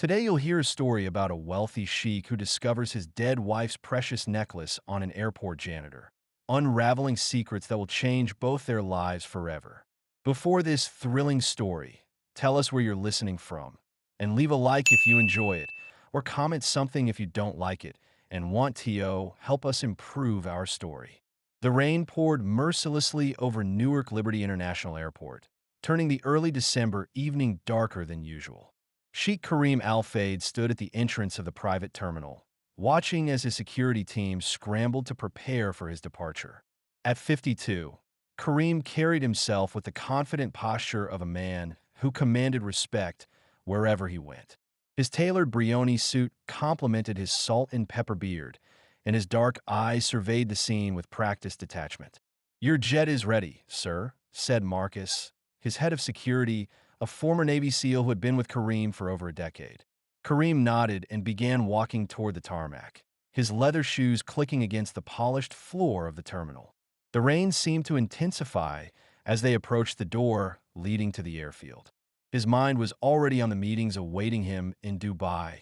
Today you'll hear a story about a wealthy sheik who discovers his dead wife's precious necklace on an airport janitor, unraveling secrets that will change both their lives forever. Before this thrilling story, tell us where you're listening from, and leave a like if you enjoy it, or comment something if you don't like it, and want to help us improve our story. The rain poured mercilessly over Newark Liberty International Airport, turning the early December evening darker than usual. Sheikh Kareem Al Fayed stood at the entrance of the private terminal, watching as his security team scrambled to prepare for his departure. At 52, Kareem carried himself with the confident posture of a man who commanded respect wherever he went. His tailored Brioni suit complemented his salt and pepper beard, and his dark eyes surveyed the scene with practiced detachment. "Your jet is ready, sir," said Marcus, his head of security, a former Navy SEAL who had been with Kareem for over a decade. Kareem nodded and began walking toward the tarmac, his leather shoes clicking against the polished floor of the terminal. The rain seemed to intensify as they approached the door leading to the airfield. His mind was already on the meetings awaiting him in Dubai,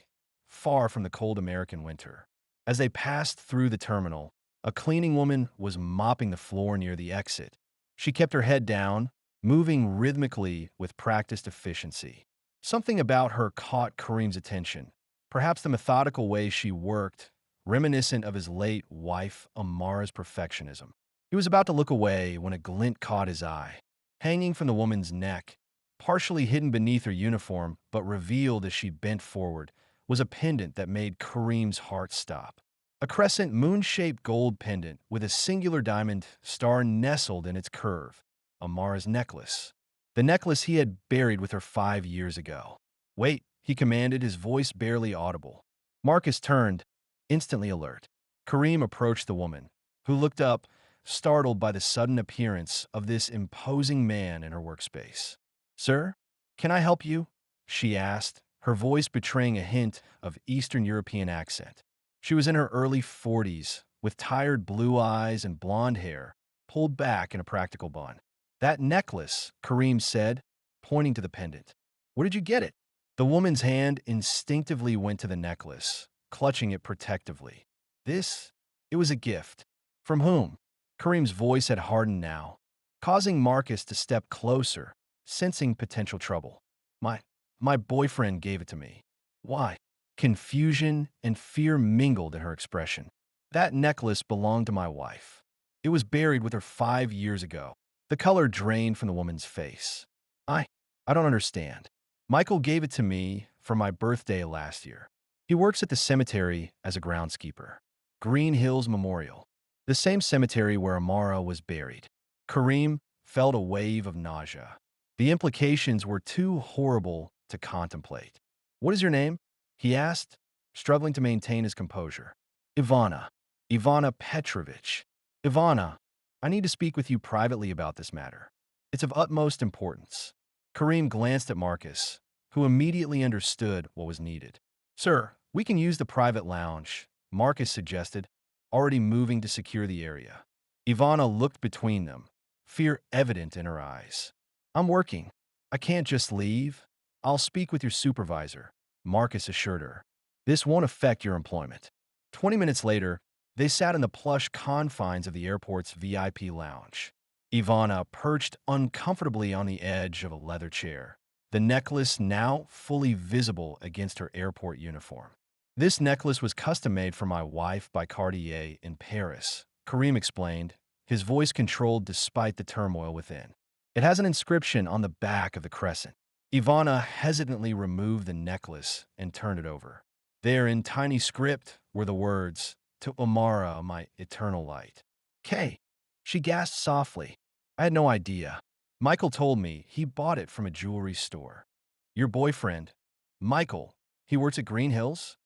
far from the cold American winter. As they passed through the terminal, a cleaning woman was mopping the floor near the exit. She kept her head down, moving rhythmically with practiced efficiency. Something about her caught Kareem's attention, perhaps the methodical way she worked, reminiscent of his late wife Amara's perfectionism. He was about to look away when a glint caught his eye. Hanging from the woman's neck, partially hidden beneath her uniform but revealed as she bent forward, was a pendant that made Kareem's heart stop. A crescent moon-shaped gold pendant with a singular diamond star nestled in its curve. Amara's necklace. The necklace he had buried with her 5 years ago. "Wait," he commanded, his voice barely audible. Marcus turned, instantly alert. Kareem approached the woman, who looked up, startled by the sudden appearance of this imposing man in her workspace. "Sir, can I help you?" she asked, her voice betraying a hint of Eastern European accent. She was in her early 40s, with tired blue eyes and blonde hair, pulled back in a practical bun. "That necklace," Kareem said, pointing to the pendant. "Where did you get it?" The woman's hand instinctively went to the necklace, clutching it protectively. It was a gift. From whom? Kareem's voice had hardened now, causing Marcus to step closer, sensing potential trouble. My boyfriend gave it to me." "Why?" Confusion and fear mingled in her expression. "That necklace belonged to my wife. It was buried with her 5 years ago." The color drained from the woman's face. I don't understand. "Michael gave it to me for my birthday last year. He works at the cemetery as a groundskeeper. Green Hills Memorial. The same cemetery where Amara was buried." Kareem felt a wave of nausea. The implications were too horrible to contemplate. "What is your name?" he asked, struggling to maintain his composure. "Ivana. Ivana Petrovich. Ivana, I need to speak with you privately about this matter. It's of utmost importance." Kareem glanced at Marcus, who immediately understood what was needed. "Sir, we can use the private lounge," Marcus suggested, already moving to secure the area. Ivana looked between them, fear evident in her eyes. "I'm working. I can't just leave. I'll speak with your supervisor," Marcus assured her. "This won't affect your employment." 20 minutes later, they sat in the plush confines of the airport's VIP lounge. Ivana perched uncomfortably on the edge of a leather chair, the necklace now fully visible against her airport uniform. "This necklace was custom-made for my wife by Cartier in Paris," Kareem explained, his voice controlled despite the turmoil within. "It has an inscription on the back of the crescent." Ivana hesitantly removed the necklace and turned it over. There, in tiny script, were the words, "To Amara, my eternal light." "Kay," she gasped softly. "I had no idea. Michael told me he bought it from a jewelry store." "Your boyfriend, Michael, he works at Green Hills?"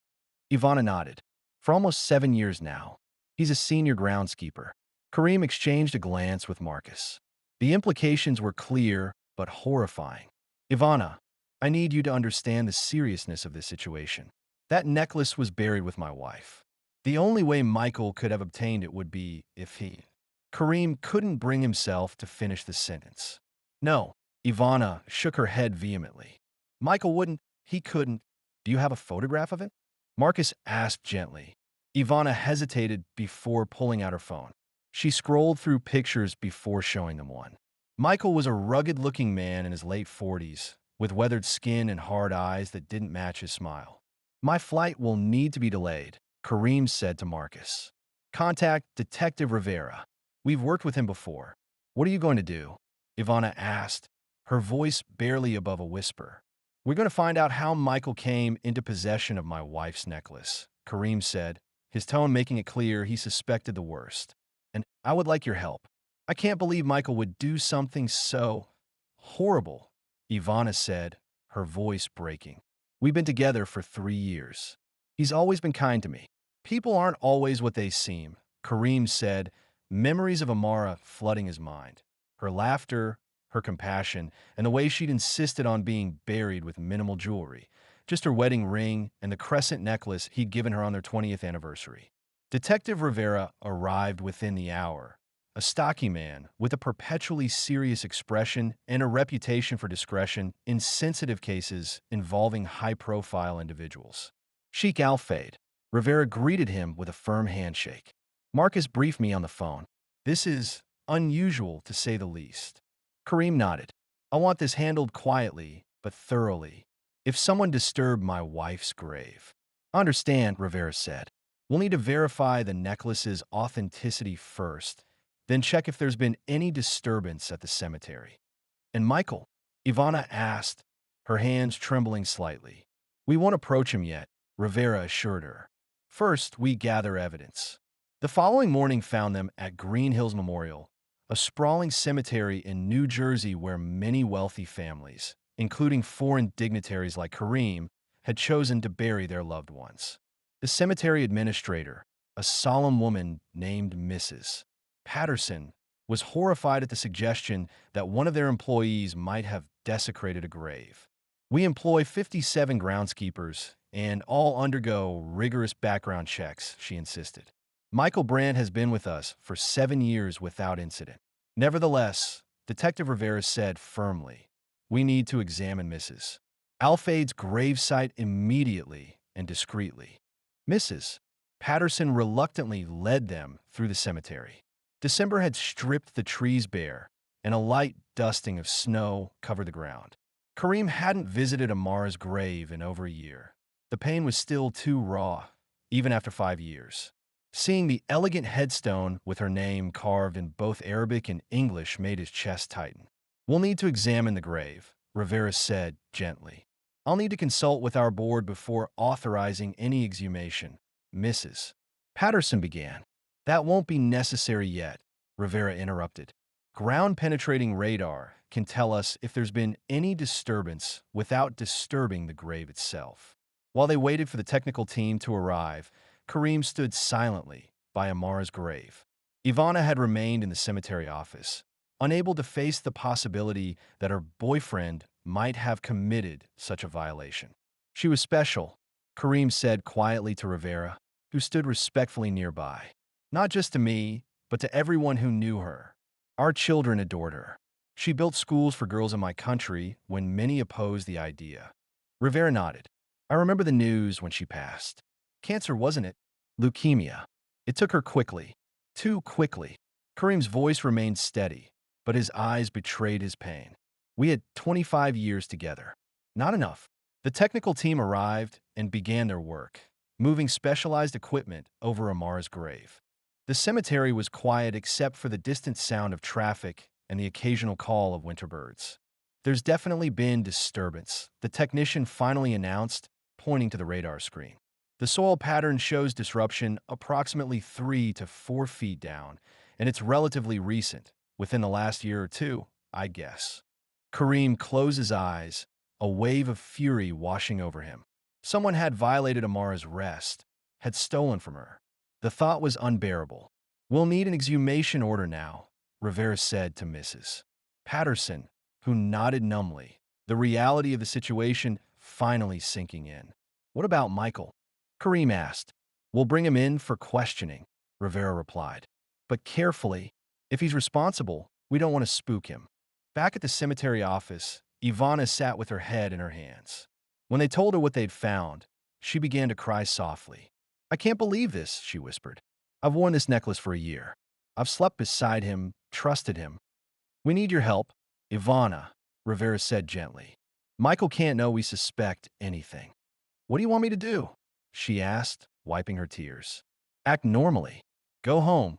Ivana nodded. "For almost 7 years now. He's a senior groundskeeper." Kareem exchanged a glance with Marcus. The implications were clear but horrifying. "Ivana, I need you to understand the seriousness of this situation. That necklace was buried with my wife. The only way Michael could have obtained it would be if he—" Kareem couldn't bring himself to finish the sentence. "No," Ivana shook her head vehemently. "Michael wouldn't. He couldn't. Do you have a photograph of it? Marcus asked gently. Ivana hesitated before pulling out her phone. She scrolled through pictures before showing them one. Michael was a rugged-looking man in his late 40s, with weathered skin and hard eyes that didn't match his smile. My flight will need to be delayed, Kareem said to Marcus. Contact Detective Rivera. We've worked with him before. What are you going to do? Ivana asked, her voice barely above a whisper. We're going to find out how Michael came into possession of my wife's necklace, Kareem said, his tone making it clear he suspected the worst. And I would like your help. I can't believe Michael would do something so horrible, Ivana said, her voice breaking. We've been together for 3 years. He's always been kind to me. People aren't always what they seem, Kareem said, memories of Amara flooding his mind. Her laughter, her compassion, and the way she'd insisted on being buried with minimal jewelry, just her wedding ring and the crescent necklace he'd given her on their 20th anniversary. Detective Rivera arrived within the hour, a stocky man with a perpetually serious expression and a reputation for discretion in sensitive cases involving high-profile individuals. Sheikh Al-Fayed. Rivera greeted him with a firm handshake. Marcus briefed me on the phone. This is unusual, to say the least. Kareem nodded. I want this handled quietly, but thoroughly. If someone disturbed my wife's grave. Understand, Rivera said. We'll need to verify the necklace's authenticity first, then check if there's been any disturbance at the cemetery. And Michael? Ivana asked, her hands trembling slightly. We won't approach him yet, Rivera assured her. First, we gather evidence. The following morning found them at Green Hills Memorial, a sprawling cemetery in New Jersey where many wealthy families, including foreign dignitaries like Kareem, had chosen to bury their loved ones. The cemetery administrator, a solemn woman named Mrs. Patterson, was horrified at the suggestion that one of their employees might have desecrated a grave. We employ 57 groundskeepers and all undergo rigorous background checks, she insisted. Michael Brandt has been with us for 7 years without incident. Nevertheless, Detective Rivera said firmly, we need to examine Mrs. Al-Fayed's gravesite immediately and discreetly. Mrs. Patterson reluctantly led them through the cemetery. December had stripped the trees bare, and a light dusting of snow covered the ground. Kareem hadn't visited Amara's grave in over a year. The pain was still too raw, even after 5 years. Seeing the elegant headstone with her name carved in both Arabic and English made his chest tighten. We'll need to examine the grave, Rivera said gently. I'll need to consult with our board before authorizing any exhumation, Mrs. Patterson began. That won't be necessary yet, Rivera interrupted. Ground-penetrating radar can tell us if there's been any disturbance without disturbing the grave itself. While they waited for the technical team to arrive, Kareem stood silently by Amara's grave. Ivana had remained in the cemetery office, unable to face the possibility that her boyfriend might have committed such a violation. She was special, Kareem said quietly to Rivera, who stood respectfully nearby. Not just to me, but to everyone who knew her. Our children adored her. She built schools for girls in my country when many opposed the idea. Rivera nodded. I remember the news when she passed. Cancer, wasn't it? Leukemia. It took her quickly. Too quickly. Kareem's voice remained steady, but his eyes betrayed his pain. We had 25 years together. Not enough. The technical team arrived and began their work, moving specialized equipment over Amara's grave. The cemetery was quiet except for the distant sound of traffic and the occasional call of winter birds. There's definitely been disturbance, the technician finally announced, pointing to the radar screen. The soil pattern shows disruption approximately 3 to 4 feet down, and it's relatively recent, within the last year or two, I guess. Kareem closed his eyes, a wave of fury washing over him. Someone had violated Amara's rest, had stolen from her. The thought was unbearable. We'll need an exhumation order now, Rivera said to Mrs. Patterson, who nodded numbly, the reality of the situation finally sinking in. What about Michael? Kareem asked. We'll bring him in for questioning, Rivera replied. But carefully. If he's responsible, we don't want to spook him. Back at the cemetery office, Ivana sat with her head in her hands. When they told her what they'd found, she began to cry softly. I can't believe this, she whispered. I've worn this necklace for a year. I've slept beside him, trusted him. We need your help, Ivana, Rivera said gently. Michael can't know we suspect anything. What do you want me to do? She asked, wiping her tears. Act normally. Go home.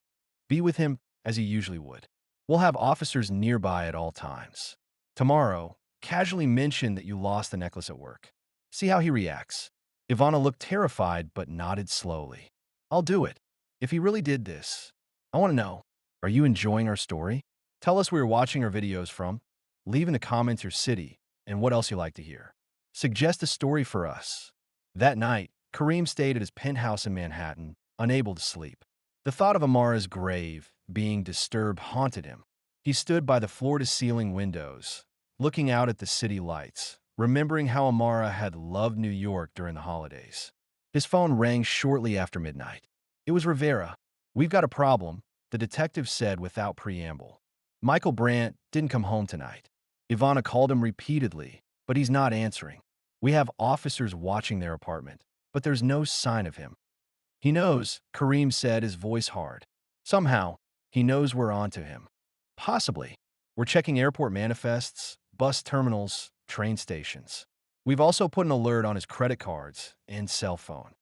Be with him as he usually would. We'll have officers nearby at all times. Tomorrow, casually mention that you lost the necklace at work. See how he reacts. Ivana looked terrified but nodded slowly. I'll do it. If he really did this, I want to know, are you enjoying our story? Tell us where you're watching our videos from. Leave in the comments your city and what else you like to hear. Suggest a story for us. That night, Kareem stayed at his penthouse in Manhattan, unable to sleep. The thought of Amara's grave being disturbed haunted him. He stood by the floor-to-ceiling windows, looking out at the city lights, remembering how Amara had loved New York during the holidays. His phone rang shortly after midnight. It was Rivera. We've got a problem, the detective said without preamble. Michael Brandt didn't come home tonight. Ivana called him repeatedly, but he's not answering. We have officers watching their apartment, but there's no sign of him. He knows, Kareem said, his voice hard. Somehow, he knows we're onto him. Possibly. We're checking airport manifests, bus terminals, train stations. We've also put an alert on his credit cards and cell phone.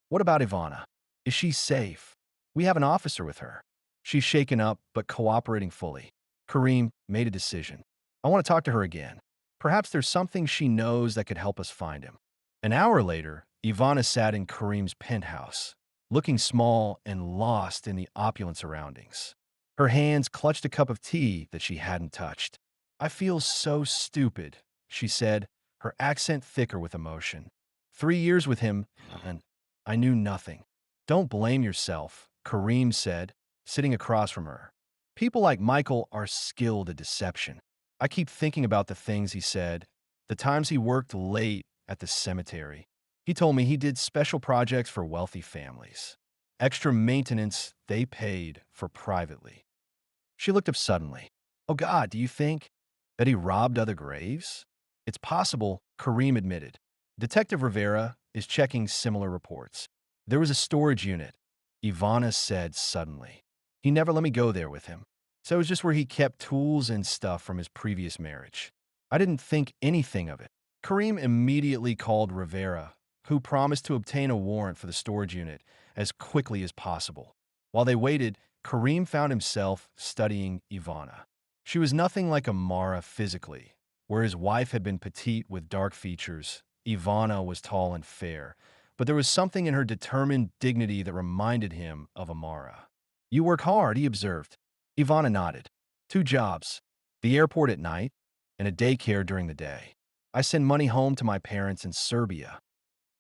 What about Ivana? Is she safe? We have an officer with her. She's shaken up, but cooperating fully. Kareem made a decision. I want to talk to her again. Perhaps there's something she knows that could help us find him. An hour later, Ivana sat in Kareem's penthouse, looking small and lost in the opulent surroundings. Her hands clutched a cup of tea that she hadn't touched. I feel so stupid, she said, her accent thicker with emotion. 3 years with him, and I knew nothing. Don't blame yourself, Kareem said, sitting across from her. People like Michael are skilled at deception. I keep thinking about the things he said, the times he worked late at the cemetery. He told me he did special projects for wealthy families. Extra maintenance they paid for privately. She looked up suddenly. Oh God, do you think that he robbed other graves? It's possible, Kareem admitted. Detective Rivera is checking similar reports. There was a storage unit, Ivana said suddenly. He never let me go there with him. So it was just where he kept tools and stuff from his previous marriage. I didn't think anything of it. Kareem immediately called Rivera, who promised to obtain a warrant for the storage unit as quickly as possible. While they waited, Kareem found himself studying Ivana. She was nothing like Amara physically. Where his wife had been petite with dark features, Ivana was tall and fair, but there was something in her determined dignity that reminded him of Amara. You work hard, he observed. Ivana nodded. 2 jobs, the airport at night and a daycare during the day. I send money home to my parents in Serbia.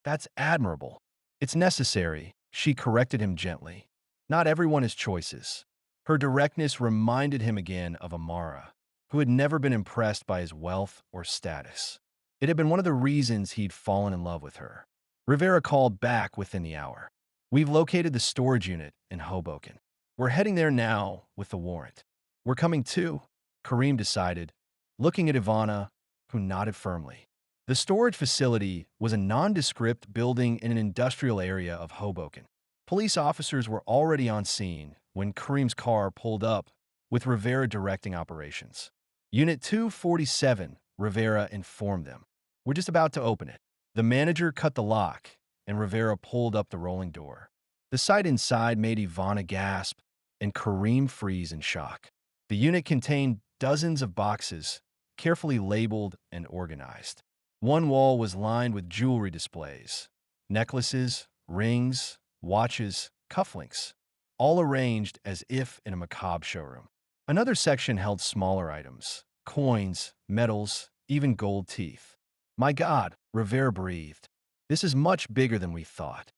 That's admirable. It's necessary, she corrected him gently. Not everyone has choices. Her directness reminded him again of Amara, who had never been impressed by his wealth or status. It had been one of the reasons he'd fallen in love with her. Rivera called back within the hour. We've located the storage unit in Hoboken. We're heading there now with the warrant. We're coming too, Kareem decided, looking at Ivana, who nodded firmly. The storage facility was a nondescript building in an industrial area of Hoboken. Police officers were already on scene when Kareem's car pulled up, with Rivera directing operations. Unit 247, Rivera informed them. We're just about to open it. The manager cut the lock, and Rivera pulled up the rolling door. The sight inside made Ivana gasp and Kareem freeze in shock. The unit contained dozens of boxes, carefully labeled and organized. One wall was lined with jewelry displays, necklaces, rings, watches, cufflinks, all arranged as if in a macabre showroom. Another section held smaller items, coins, medals, even gold teeth. My God, Rivera breathed. This is much bigger than we thought.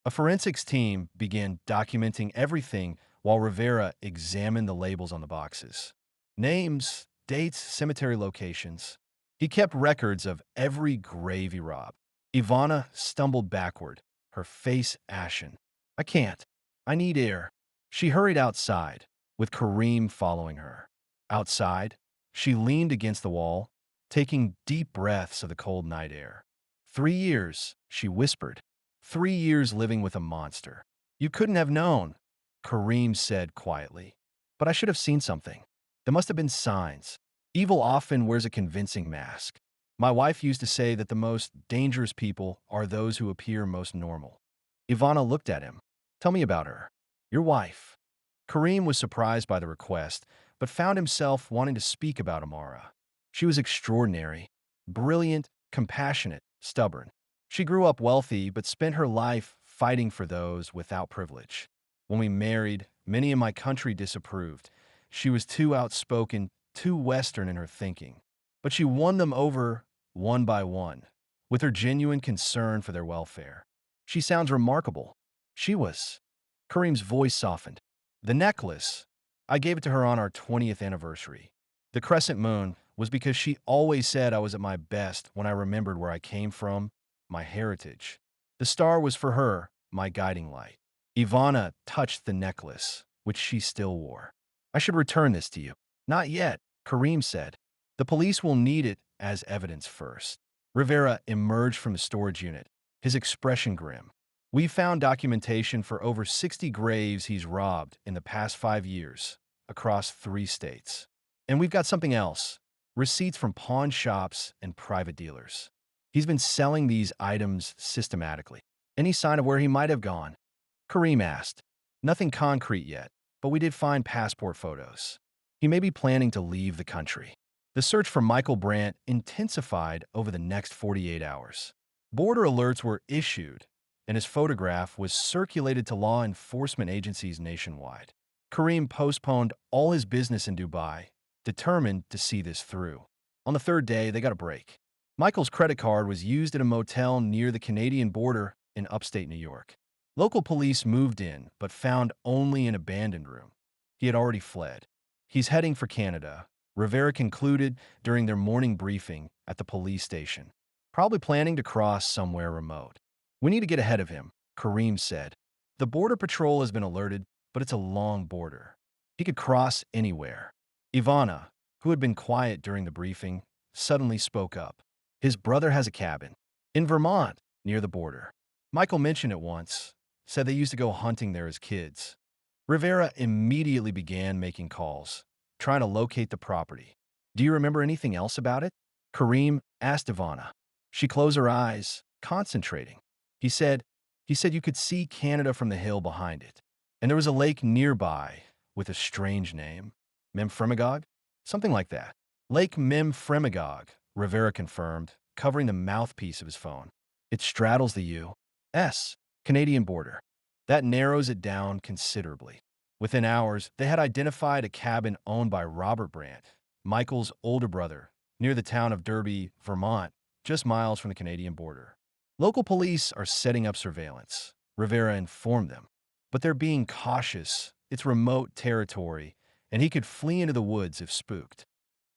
A forensics team began documenting everything while Rivera examined the labels on the boxes. Names, dates, cemetery locations. He kept records of every grave he robbed. Ivana stumbled backward, her face ashen. I can't. I need air. She hurried outside, with Kareem following her. Outside, she leaned against the wall, taking deep breaths of the cold night air. 3 years, she whispered. 3 years living with a monster. You couldn't have known, Kareem said quietly. But I should have seen something. There must have been signs. Evil often wears a convincing mask. My wife used to say that the most dangerous people are those who appear most normal. Ivana looked at him. Tell me about her. Your wife. Kareem was surprised by the request, but found himself wanting to speak about Amara. She was extraordinary, brilliant, compassionate, stubborn. She grew up wealthy but spent her life fighting for those without privilege. When we married, many in my country disapproved. She was too outspoken, too Western in her thinking. But she won them over one by one, with her genuine concern for their welfare. She sounds remarkable. She was. Kareem's voice softened. The necklace, I gave it to her on our 20th anniversary. The crescent moon was because she always said I was at my best when I remembered where I came from, my heritage. The star was for her, my guiding light. Ivana touched the necklace, which she still wore. I should return this to you. Not yet, Kareem said. The police will need it as evidence first. Rivera emerged from the storage unit, his expression grim. We found documentation for over 60 graves he's robbed in the past 5 years, across 3 states. And we've got something else, receipts from pawn shops and private dealers. He's been selling these items systematically. Any sign of where he might have gone? Kareem asked. Nothing concrete yet, but we did find passport photos. He may be planning to leave the country. The search for Michael Brandt intensified over the next 48 hours. Border alerts were issued, and his photograph was circulated to law enforcement agencies nationwide. Kareem postponed all his business in Dubai, determined to see this through. On the 3rd day, they got a break. Michael's credit card was used at a motel near the Canadian border in upstate New York. Local police moved in, but found only an abandoned room. He had already fled. He's heading for Canada, Rivera concluded during their morning briefing at the police station. Probably planning to cross somewhere remote. We need to get ahead of him, Kareem said. The Border Patrol has been alerted, but it's a long border. He could cross anywhere. Ivana, who had been quiet during the briefing, suddenly spoke up. His brother has a cabin in Vermont, near the border. Michael mentioned it once, said they used to go hunting there as kids. Rivera immediately began making calls, trying to locate the property. Do you remember anything else about it? Kareem asked Ivana. She closed her eyes, concentrating. He said you could see Canada from the hill behind it. And there was a lake nearby with a strange name. Memphremagog? Something like that. Lake Memphremagog, Rivera confirmed, covering the mouthpiece of his phone. It straddles the U.S. Canadian border. That narrows it down considerably. Within hours, they had identified a cabin owned by Robert Brandt, Michael's older brother, near the town of Derby, Vermont, just miles from the Canadian border. Local police are setting up surveillance, Rivera informed them. But they're being cautious. It's remote territory, and he could flee into the woods if spooked.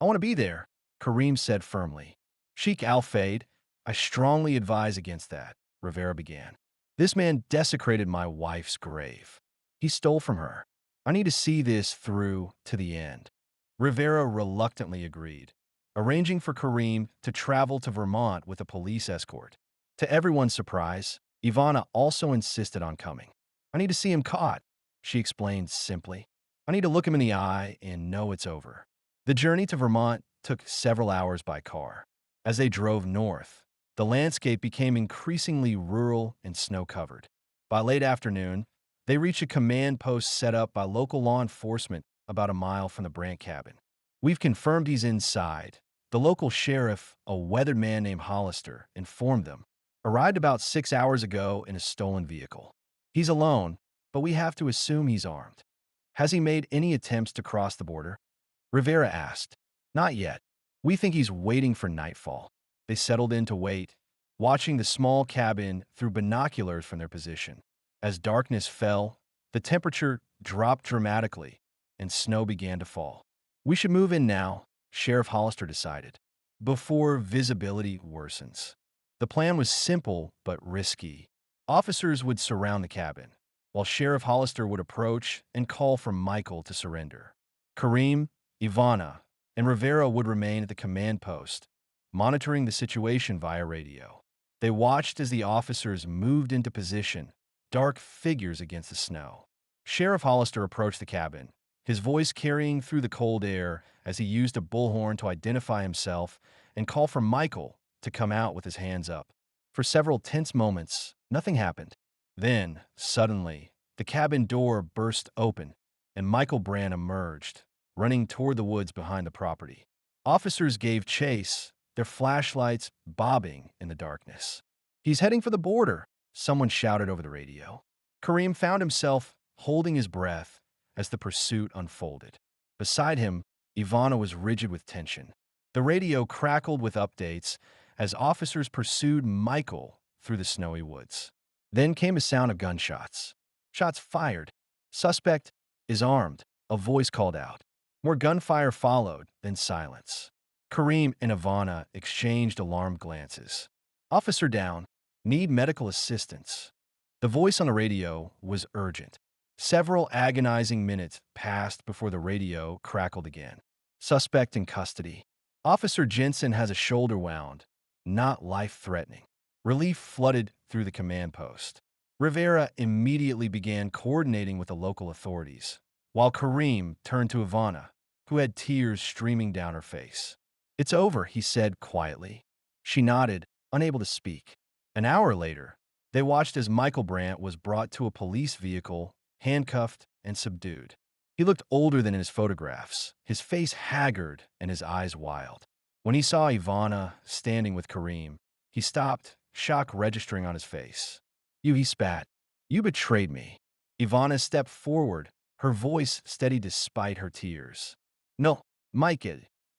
I want to be there, Kareem said firmly. Sheikh Al-Fayed, I strongly advise against that, Rivera began. This man desecrated my wife's grave. He stole from her. I need to see this through to the end. Rivera reluctantly agreed, arranging for Kareem to travel to Vermont with a police escort. To everyone's surprise, Ivana also insisted on coming. I need to see him caught, she explained simply. I need to look him in the eye and know it's over. The journey to Vermont took several hours by car. As they drove north, the landscape became increasingly rural and snow-covered. By late afternoon, they reached a command post set up by local law enforcement about a mile from the Brandt cabin. We've confirmed he's inside. The local sheriff, a weathered man named Hollister, informed them. Arrived about 6 hours ago in a stolen vehicle. He's alone, but we have to assume he's armed. Has he made any attempts to cross the border? Rivera asked. Not yet. We think he's waiting for nightfall. They settled in to wait, watching the small cabin through binoculars from their position. As darkness fell, the temperature dropped dramatically, and snow began to fall. We should move in now, Sheriff Hollister decided, before visibility worsens. The plan was simple but risky. Officers would surround the cabin, while Sheriff Hollister would approach and call for Michael to surrender. Kareem, Ivana, and Rivera would remain at the command post, monitoring the situation via radio. They watched as the officers moved into position, dark figures against the snow. Sheriff Hollister approached the cabin, his voice carrying through the cold air as he used a bullhorn to identify himself and call for Michael to come out with his hands up. For several tense moments, nothing happened. Then, suddenly, the cabin door burst open, and Michael Brand emerged, running toward the woods behind the property. Officers gave chase, their flashlights bobbing in the darkness. "He's heading for the border," someone shouted over the radio. Kareem found himself holding his breath as the pursuit unfolded. Beside him, Ivana was rigid with tension. The radio crackled with updates as officers pursued Michael through the snowy woods. Then came a sound of gunshots. Shots fired. "Suspect is armed," a voice called out. More gunfire followed, then silence. Kareem and Ivana exchanged alarmed glances. "Officer down. Need medical assistance." The voice on the radio was urgent. Several agonizing minutes passed before the radio crackled again. "Suspect in custody. Officer Jensen has a shoulder wound, not life-threatening." Relief flooded through the command post. Rivera immediately began coordinating with the local authorities, while Kareem turned to Ivana, who had tears streaming down her face. "It's over," he said quietly. She nodded, unable to speak. An hour later, they watched as Michael Brandt was brought to a police vehicle, handcuffed and subdued. He looked older than in his photographs, his face haggard and his eyes wild. When he saw Ivana standing with Kareem, he stopped, shock registering on his face. He spat. "You betrayed me." Ivana stepped forward, her voice steady despite her tears. "No, Mike,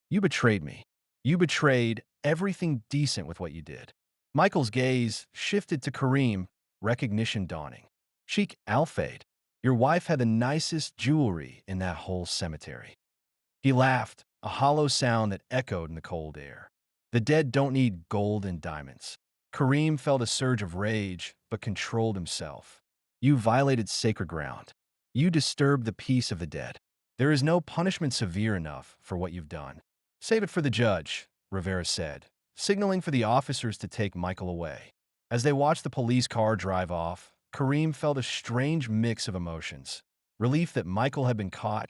you betrayed me. You betrayed everything decent with what you did." Michael's gaze shifted to Kareem, recognition dawning. "Sheikh Al-Fayed, your wife had the nicest jewelry in that whole cemetery." He laughed, a hollow sound that echoed in the cold air. "The dead don't need gold and diamonds." Kareem felt a surge of rage, but controlled himself. "You violated sacred ground. You disturbed the peace of the dead. There is no punishment severe enough for what you've done." "Save it for the judge," Rivera said, signaling for the officers to take Michael away. As they watched the police car drive off, Kareem felt a strange mix of emotions. Relief that Michael had been caught,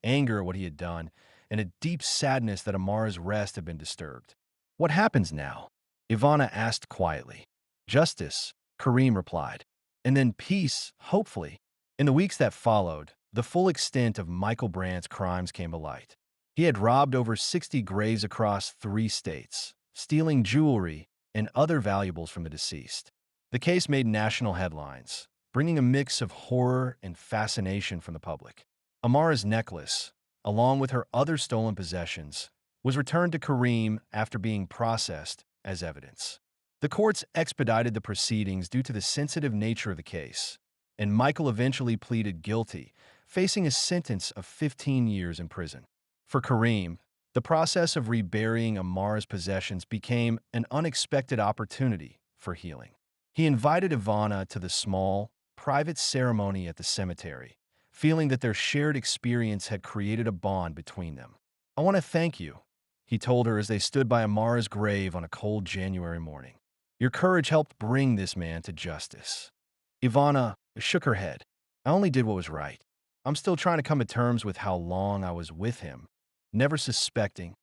anger at what he had done, and a deep sadness that Amara's rest had been disturbed. "What happens now?" Ivana asked quietly. "Justice," Kareem replied. "And then peace, hopefully." In the weeks that followed, the full extent of Michael Brandt's crimes came to light. He had robbed over 60 graves across 3 states, stealing jewelry and other valuables from the deceased. The case made national headlines, bringing a mix of horror and fascination from the public. Amara's necklace, along with her other stolen possessions, was returned to Kareem after being processed as evidence. The courts expedited the proceedings due to the sensitive nature of the case, and Michael eventually pleaded guilty, facing a sentence of 15 years in prison. For Kareem, the process of reburying Amara's possessions became an unexpected opportunity for healing. He invited Ivana to the small, private ceremony at the cemetery, feeling that their shared experience had created a bond between them. "I want to thank you," he told her as they stood by Amara's grave on a cold January morning. "Your courage helped bring this man to justice." Ivana shook her head. "I only did what was right. I'm still trying to come to terms with how long I was with him, never suspecting.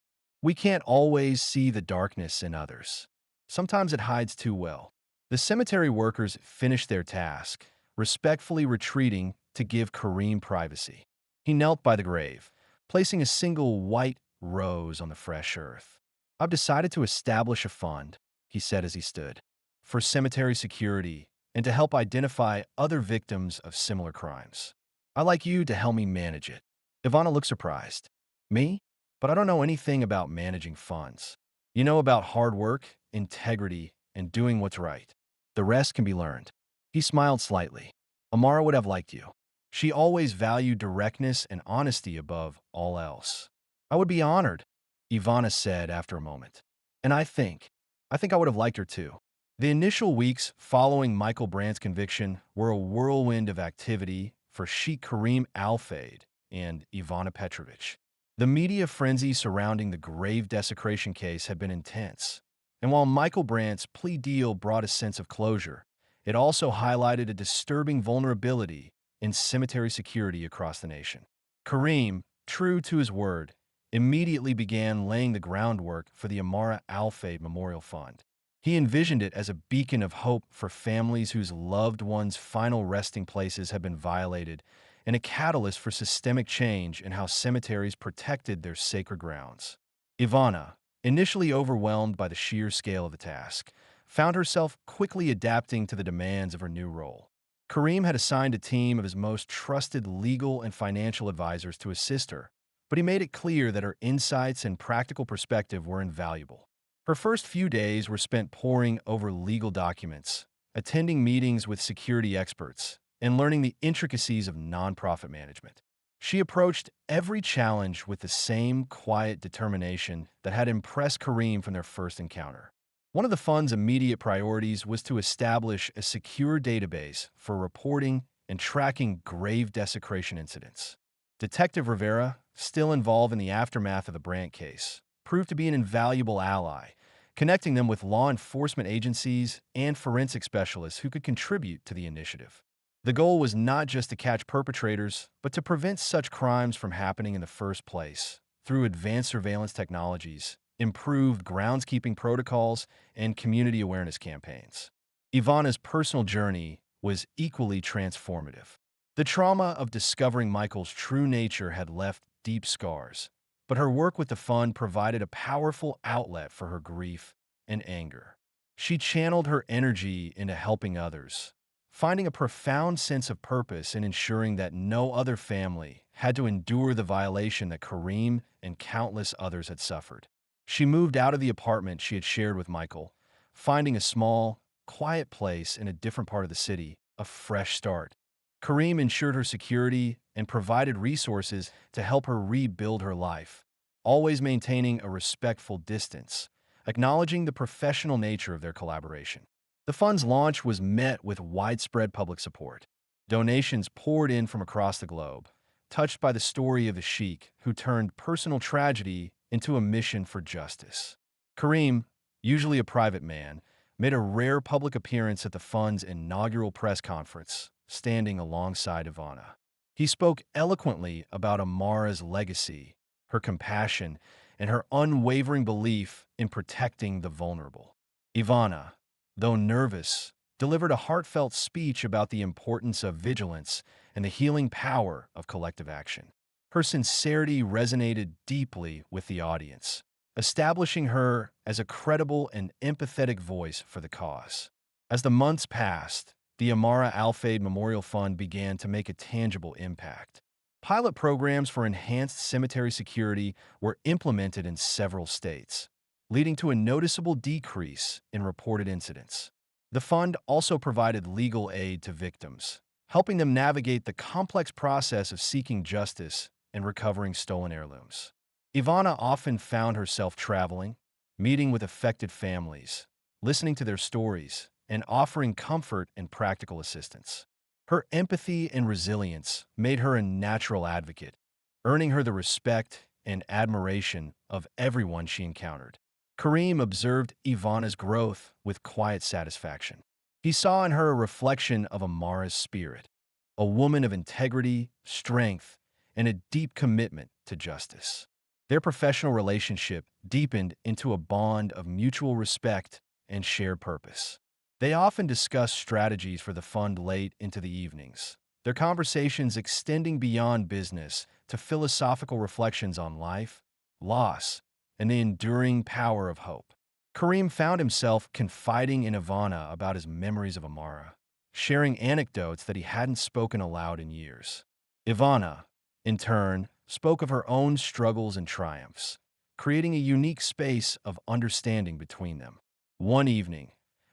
We can't always see the darkness in others. Sometimes it hides too well." The cemetery workers finished their task, respectfully retreating to give Kareem privacy. He knelt by the grave, placing a single white rose on the fresh earth. "I've decided to establish a fund," he said as he stood, "for cemetery security and to help identify other victims of similar crimes. I'd like you to help me manage it." Ivana looked surprised. "Me? But I don't know anything about managing funds. You know about hard work, integrity, and doing what's right. The rest can be learned." He smiled slightly. "Amara would have liked you. She always valued directness and honesty above all else." "I would be honored," Ivana said after a moment. "And I think I would have liked her too." The initial weeks following Michael Brandt's conviction were a whirlwind of activity for Sheikh Kareem Al-Fayed and Ivana Petrovich. The media frenzy surrounding the grave desecration case had been intense, And while Michael Brandt's plea deal brought a sense of closure, it also highlighted a disturbing vulnerability in cemetery security across the nation. Kareem, true to his word, immediately began laying the groundwork for the Amara Al-Fayed Memorial Fund. He envisioned it as a beacon of hope for families whose loved ones' final resting places had been violated, and a catalyst for systemic change in how cemeteries protected their sacred grounds. Ivana, initially overwhelmed by the sheer scale of the task, found herself quickly adapting to the demands of her new role. Kareem had assigned a team of his most trusted legal and financial advisors to assist her, but he made it clear that her insights and practical perspective were invaluable. Her first few days were spent poring over legal documents, attending meetings with security experts, and learning the intricacies of nonprofit management. She approached every challenge with the same quiet determination that had impressed Kareem from their first encounter. One of the fund's immediate priorities was to establish a secure database for reporting and tracking grave desecration incidents. Detective Rivera, still involved in the aftermath of the Brandt case, proved to be an invaluable ally, connecting them with law enforcement agencies and forensic specialists who could contribute to the initiative. The goal was not just to catch perpetrators, but to prevent such crimes from happening in the first place through advanced surveillance technologies, improved groundskeeping protocols, and community awareness campaigns. Ivana's personal journey was equally transformative. The trauma of discovering Michael's true nature had left deep scars, but her work with the fund provided a powerful outlet for her grief and anger. She channeled her energy into helping others, finding a profound sense of purpose in ensuring that no other family had to endure the violation that Kareem and countless others had suffered. She moved out of the apartment she had shared with Michael, finding a small, quiet place in a different part of the city, a fresh start. Kareem ensured her security and provided resources to help her rebuild her life, always maintaining a respectful distance, acknowledging the professional nature of their collaboration. The fund's launch was met with widespread public support. Donations poured in from across the globe, touched by the story of the sheikh who turned personal tragedy into a mission for justice. Kareem, usually a private man, made a rare public appearance at the fund's inaugural press conference, standing alongside Ivana. He spoke eloquently about Amara's legacy, her compassion, and her unwavering belief in protecting the vulnerable. Ivana, though nervous, delivered a heartfelt speech about the importance of vigilance and the healing power of collective action. Her sincerity resonated deeply with the audience, establishing her as a credible and empathetic voice for the cause. As the months passed, the Amara Al-Fayed Memorial Fund began to make a tangible impact. Pilot programs for enhanced cemetery security were implemented in several states, leading to a noticeable decrease in reported incidents. The fund also provided legal aid to victims, helping them navigate the complex process of seeking justice and recovering stolen heirlooms. Ivana often found herself traveling, meeting with affected families, listening to their stories, and offering comfort and practical assistance. Her empathy and resilience made her a natural advocate, earning her the respect and admiration of everyone she encountered. Kareem observed Ivana's growth with quiet satisfaction. He saw in her a reflection of Amara's spirit, a woman of integrity, strength, and a deep commitment to justice. Their professional relationship deepened into a bond of mutual respect and shared purpose. They often discussed strategies for the fund late into the evenings, their conversations extending beyond business to philosophical reflections on life, loss, and the enduring power of hope. Kareem found himself confiding in Ivana about his memories of Amara, sharing anecdotes that he hadn't spoken aloud in years. Ivana, in turn, spoke of her own struggles and triumphs, creating a unique space of understanding between them. One evening,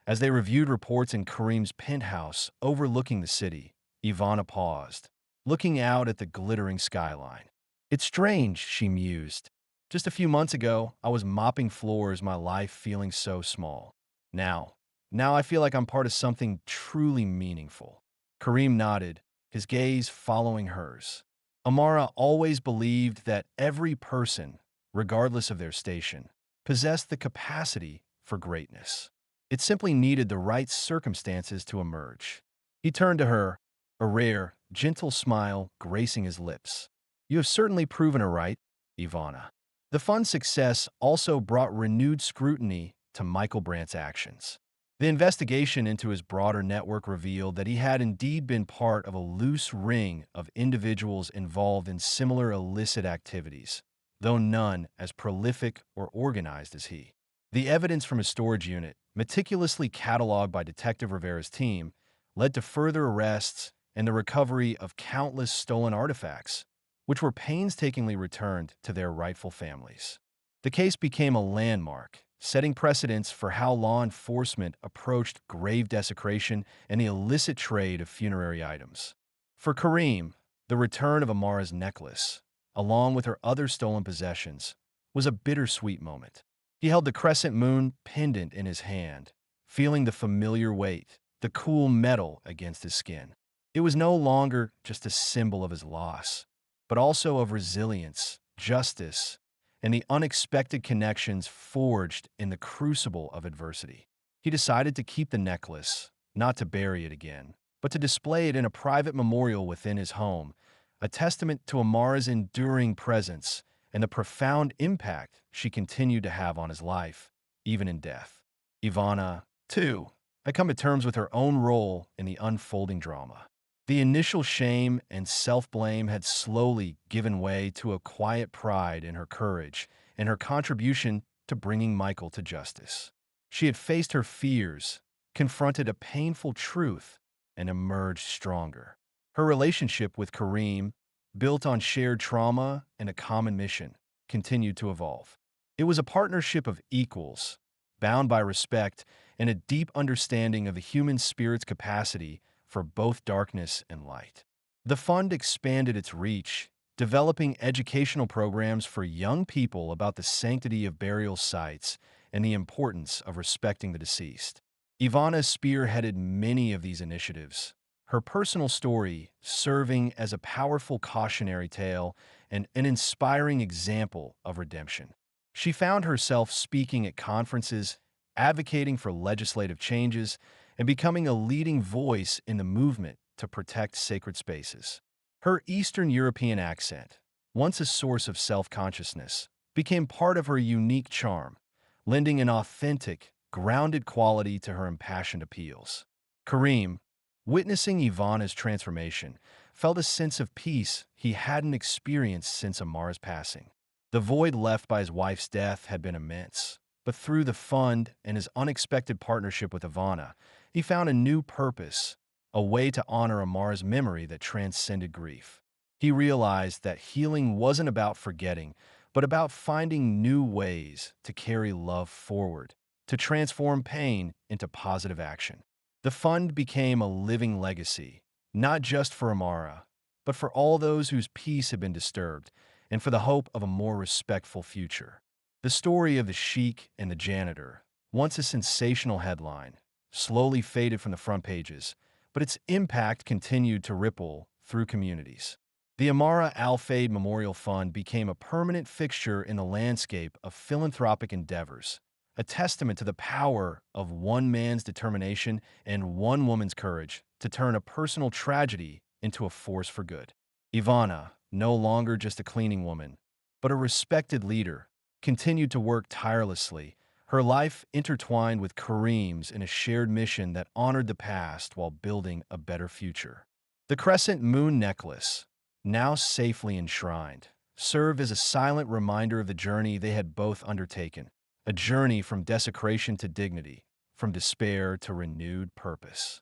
as they reviewed reports in Kareem's penthouse overlooking the city, Ivana paused, looking out at the glittering skyline. "It's strange," she mused. "Just a few months ago, I was mopping floors, my life feeling so small. Now I feel like I'm part of something truly meaningful." Kareem nodded, his gaze following hers. Amara always believed that every person, regardless of their station, possessed the capacity for greatness. It simply needed the right circumstances to emerge. He turned to her, a rare, gentle smile gracing his lips. "You have certainly proven her right, Ivana." The fund's success also brought renewed scrutiny to Michael Brandt's actions. The investigation into his broader network revealed that he had indeed been part of a loose ring of individuals involved in similar illicit activities, though none as prolific or organized as he. The evidence from his storage unit, meticulously cataloged by Detective Rivera's team, led to further arrests and the recovery of countless stolen artifacts, which were painstakingly returned to their rightful families. The case became a landmark, setting precedents for how law enforcement approached grave desecration and the illicit trade of funerary items. For Kareem, the return of Amara's necklace, along with her other stolen possessions, was a bittersweet moment. He held the crescent moon pendant in his hand, feeling the familiar weight, the cool metal against his skin. It was no longer just a symbol of his loss, but also of resilience, justice, and the unexpected connections forged in the crucible of adversity. He decided to keep the necklace, not to bury it again, but to display it in a private memorial within his home, a testament to Amara's enduring presence and the profound impact she continued to have on his life, even in death. Ivana, too, had come to terms with her own role in the unfolding drama. The initial shame and self-blame had slowly given way to a quiet pride in her courage and her contribution to bringing Michael to justice. She had faced her fears, confronted a painful truth, and emerged stronger. Her relationship with Kareem, built on shared trauma and a common mission, continued to evolve. It was a partnership of equals, bound by respect and a deep understanding of the human spirit's capacity for both darkness and light. The fund expanded its reach, developing educational programs for young people about the sanctity of burial sites and the importance of respecting the deceased. Ivana spearheaded many of these initiatives, her personal story serving as a powerful cautionary tale and an inspiring example of redemption. She found herself speaking at conferences, advocating for legislative changes, and becoming a leading voice in the movement to protect sacred spaces. Her Eastern European accent, once a source of self-consciousness, became part of her unique charm, lending an authentic, grounded quality to her impassioned appeals. Kareem, witnessing Ivana's transformation, felt a sense of peace he hadn't experienced since Amar's passing. The void left by his wife's death had been immense, but through the fund and his unexpected partnership with Ivana, he found a new purpose, a way to honor Amar's memory that transcended grief. He realized that healing wasn't about forgetting, but about finding new ways to carry love forward, to transform pain into positive action. The fund became a living legacy, not just for Amara, but for all those whose peace had been disturbed, and for the hope of a more respectful future. The story of the Sheikh and the janitor, once a sensational headline, slowly faded from the front pages, but its impact continued to ripple through communities. The Amara Al-Fayed Memorial Fund became a permanent fixture in the landscape of philanthropic endeavors, a testament to the power of one man's determination and one woman's courage to turn a personal tragedy into a force for good. Ivana, no longer just a cleaning woman, but a respected leader, continued to work tirelessly, her life intertwined with Kareem's in a shared mission that honored the past while building a better future. The crescent moon necklace, now safely enshrined, served as a silent reminder of the journey they had both undertaken, a journey from desecration to dignity, from despair to renewed purpose.